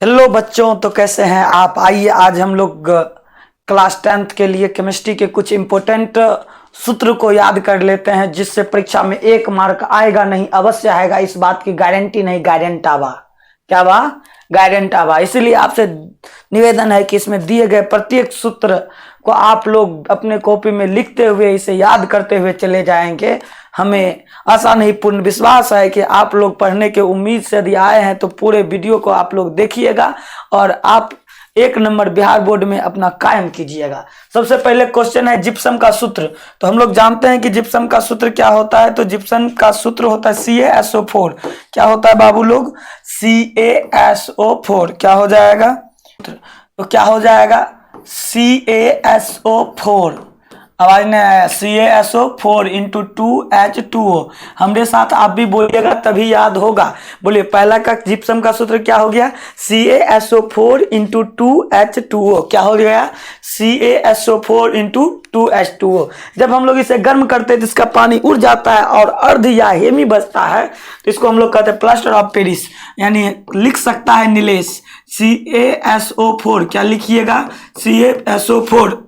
Hello बच्चों, तो कैसे हैं आप। आइए आज हम लोग क्लास 10th के लिए केमिस्ट्री के कुछ इम्पोर्टेंट सूत्र को याद कर लेते हैं, जिससे परीक्षा में 1 मार्क आएगा नहीं, अवश्य आएगा। इस बात की गारंटी नहीं, गारंट आवा। क्या बा? गारंट आवा। इसीलिए आपसे निवेदन है कि इसमें दिए गए प्रत्येक सूत्र को आप लोग अपने कॉपी में लिखते हुए इसे याद करते हुए चले जाएंगे। हमें आशा नहीं, पूर्ण विश्वास है कि आप लोग पढ़ने के उम्मीद से यदि आए हैं तो पूरे वीडियो को आप लोग देखिएगा और आप 1 नंबर बिहार बोर्ड में अपना कायम कीजिएगा। सबसे पहले क्वेश्चन है जिप्सम का सूत्र। तो हम लोग जानते हैं कि जिप्सम का सूत्र क्या होता है। तो जिप्सम का सूत्र होता है CaSO4। क्या होता है बाबू लोग? CaSO4 क्या हो जाएगा? तो क्या हो जाएगा? CaSO4। आवाज नहीं आया। CaSO4 into 2H2O। हमरे साथ आप भी बोलिएगा तभी याद होगा। बोलिए, पहला का जिप्सम का सूत्र क्या हो गया? CaSO4 into 2H2O। क्या हो गया? CaSO4 into 2H2O। जब हम लोग इसे गर्म करते हैं तो इसका पानी उड़ जाता है और अर्ध या हेमी बचता है, तो इसको हम लोग कहते हैं प्लास्टर ऑफ पेरिस, यानी लिख सकता है नीलेश। CaSO4 क्या लिखिएगा? CaSO4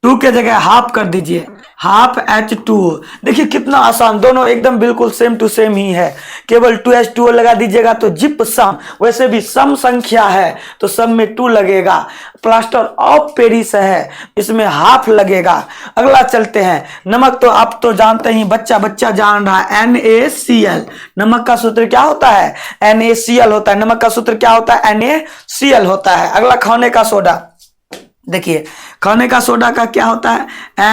टू के जगह हाफ कर दीजिए, हाफ H2O। देखिए कितना आसान, दोनों एकदम बिल्कुल सेम टू सेम ही है। केवल 2H2O लगा दीजिएगा तो जिप्सम। वैसे भी सम संख्या है तो सम में 2 लगेगा। प्लास्टर ऑफ पेरिस है, इसमें हाफ लगेगा। अगला चलते हैं। नमक तो आप तो जानते ही, बच्चा बच्चा जान रहा है। NaCl। नमक का सूत्र क्या होता है? NaCl होता है। नमक का सूत्र क्या होता है? NaCl होता है। अगला खाने का सोडा। देखिए खाने का सोडा का क्या होता है?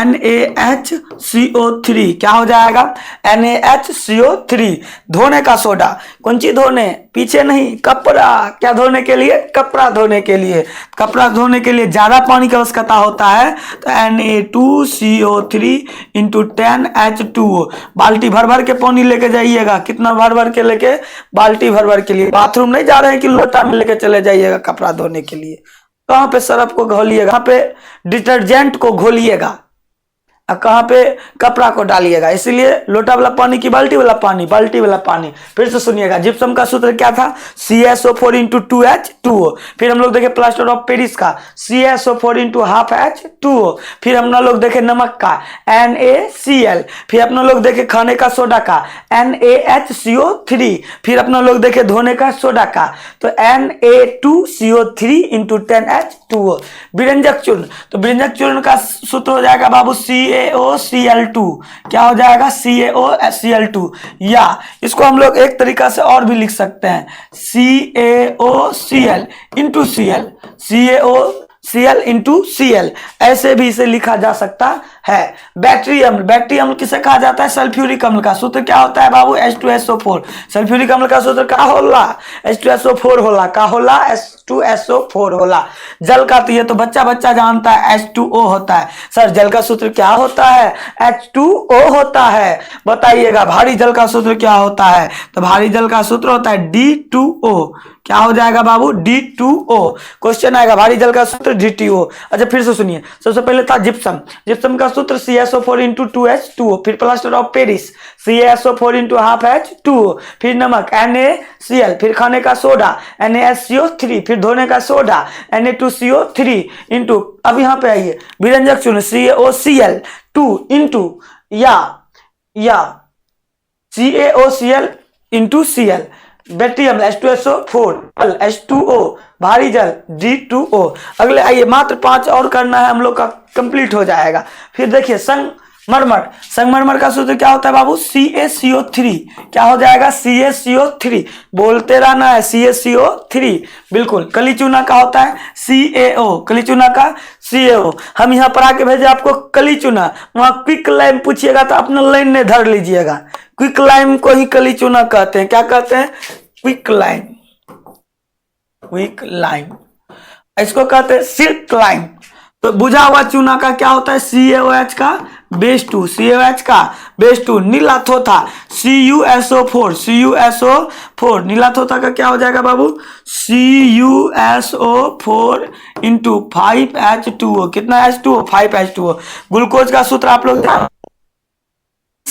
NaHCO3। क्या हो जाएगा? NaHCO3। धोने का सोडा, कौन चीज धोने? पीछे नहीं, कपड़ा। क्या धोने के लिए? कपड़ा धोने के लिए। कपड़ा धोने के लिए ज्यादा पानी की आवश्यकता होता है, तो Na2CO3 इंटू 10H2O। बाल्टी भर भर के पानी लेके जाइएगा। कितना भर भर के लेके? बाल्टी भर भर के लिए। बाथरूम नहीं जा रहे हैं कि लोटा में लेके चले जाइएगा कपड़ा धोने के लिए। कहाँ पे सरफ को घोलिएगा, कहाँ पे डिटर्जेंट को घोलिएगा, और कहाँ पे कपड़ा को डालिएगा। इसीलिए लोटा वाला पानी की बाल्टी वाला पानी, बाल्टी वाला पानी। फिर से सुनिएगा, जिप्सम का सूत्र क्या था? CaSO4 into 2H2O। फिर हम लोग देखे प्लास्टर ऑफ पेरिस का CaSO4 इंटू हाफ H2O। फिर हम लोग देखे नमक का NaCl। फिर अपना लोग देखे खाने का सोडा का NaHCO3। फिर अपना लोग देखे धोने का सोडा का तो Na2CO3 इंटू 10H2O। व्यंजक चूर्ण, तो व्यंजक चूर्ण का सूत्र हो जाएगा बाबू CaOCl2। क्या हो जाएगा? CaOCl2। या इसको हम लोग एक तरीका से और भी लिख सकते हैं, CaOCl into Cl। CaOCl into Cl, ऐसे भी इसे लिखा जा सकता है। बैटरी अम्ल, बैटरी अम्ल किसे कहा जाता है? सल्फ्यूरिक अम्ल का सूत्र क्या होता है बाबू? H2SO4। सल्फ्यूरिक अम्ल का सूत्र क्या होला? H2SO4 होला। का होला? H2SO4 होला। जल का तो ये तो बच्चा बच्चा जानता है, H2O होता है। सर जल का सूत्र क्या होता है? H2O होता है। बताइएगा भारी जल का सूत्र क्या होता है? तो भारी जल का सूत्र होता है D2O। क्या हो जाएगा बाबू? D2O। क्वेश्चन आएगा भारी जल का सूत्र D2O। अच्छा फिर से सुनिए, सबसे पहले था जिप्सम। जिप्सम का सूत्र CaSO4 इंटू 2H2O। फिर plaster of Paris CaSO4 into half H2O। फिर नमक NaCl। फिर खाने का सोडा NaHCO3। फिर धोने का सोडा Na2CO3 इंटू, अब यहाँ पे आइए, विरंजक चूर्ण CaOCl2 इंटू या CaOCl इंटू Cl। बैटरी अम्ल H2SO4, H2O, भारी जल D2O। अगले आइए, मात्र 5 और करना है हम लोग का, कंप्लीट हो जाएगा। फिर देखिए संगमरमर। संगमरमर का सूत्र क्या होता है बाबू? CaCO3। क्या हो जाएगा? CaCO3। बोलते रहना है, CaCO3। बिल्कुल। कली चूना का होता है CaO। कली चूना का CaO। हम यहाँ पर आके भेजे आपको कली चूना, वहां क्विक लाइम पूछिएगा तो अपना लाइन ने धर लीजिएगा। क्विक लाइम को ही कली चूना कहते हैं। क्या कहते हैं? Quick lime. क्विक लाइम, इसको कहते हैं सिल्क लाइम। तो बुझा हुआ चूना का क्या होता है? CaOH का बेस 2। CaOH का बेस 2। नीला थोथा CuSO4। CuSO4 नीला थोथा का क्या हो जाएगा बाबू? CuSO4 into 5H2O। कितना H2O? 5H2O। ग्लूकोज का सूत्र आप लोग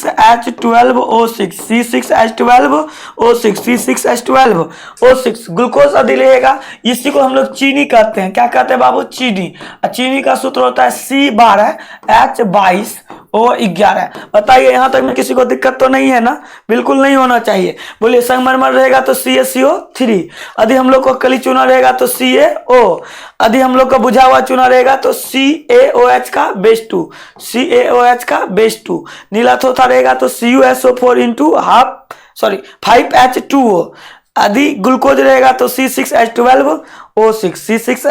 C6H12O6 C6H12O6 C6H12O6 ग्लूकोज अधिक रहेगा। इसी को हम लोग चीनी कहते हैं। क्या कहते हैं बाबू? चीनी। चीनी का सूत्र होता है C12H22O11। बताइए यहाँ तक में किसी को दिक्कत तो नहीं है ना? बिल्कुल नहीं होना चाहिए। बोलिए संगमरमर रहेगा तो CaCO3। यदि हम लोग को कली चूना रहेगा तो CaO। यदि हम लोग का बुझा हुआ चूना रहेगा तो CaOH का बेस 2 CaOH का बेस 2। नीला थोथा रहेगा तो CuSO4 इंटू 5H2O। यदि ग्लूकोज रहेगा तो C6H12O6